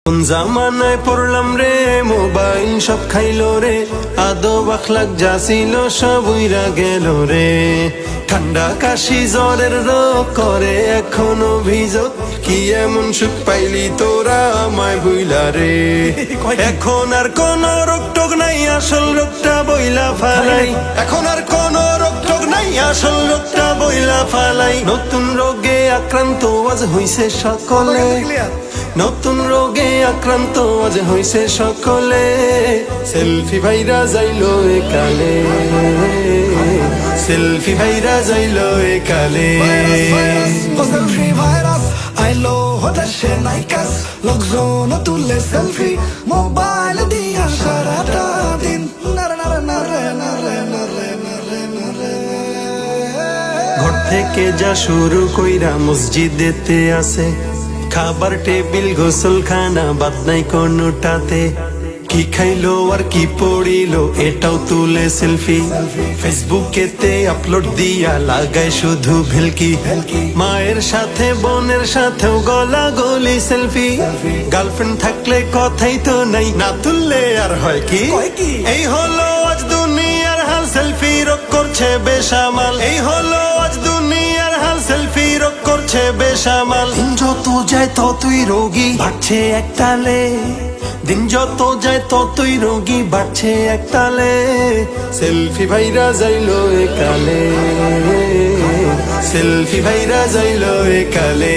কোন জামানায় পড়লাম রে, মোবাইল সব খাইলো রে, আদব আখলাক যা ছিল সব উইরা গেল রে। ঠান্ডা কাশি জ্বরের রোগ করে এখন অভিযোগ, কি এমন সুখ পাইলি তোরা আমায় ভুইলা রে। এখন আর কোন রোগ টোক নাই, আসল রোগটা বইলা ফালাই। এখন আর কোন রোগ টোক নাই, আসল রোগটা বইলা ফালাই। নতুন রোগে আক্রান্ত আজ হইছে সকলে, নতুন রোগে আক্রান্ত আজ হইছে সকলে। সেলফি ভাইরা যাইলো একালে, সেলফি ভাইরা যাইলো একালে। সেলফি ভাইরাস আইলো হতাশে নাইকাস, লোকজন তুলে সেলফি মোবাইল দিয়া সারাটা দিন। নারে নারে নারে নারে নারে নারে নারে। ঘর থেকে যা শুরু কইরা মসজিদেতে আছে, খাবার টেবিল গোসলখানা বাদ নাই কোনোটাতে। কি খাইলো আর কি পড়িলো এটাও তুলে সেলফি, ফেসবুকেতে আপলোড দিয়া লাগায় শুধু ভেলকি। মায়ের সাথে বোনের সাথেও গলা গলি সেলফি, গার্লফ্রেন্ড থাকলে কথাই তো নাই, না তুললে আর হয় কি। এই হলো আজ দুনিয়ার হাল, সেলফি রোগ করছে বেসামাল। এই হলো আজ দুনিয়ার হাল, সেলফি রোগ করছে বেসামাল। দিন যত যায় ততই রোগী বাড়ছে একতালে, দিন যত যায় ততই রোগী বাড়ছে একতালে। সেলফি ভাইরা যাইলো একালে, সেলফি ভাইরা যাইলো একালে।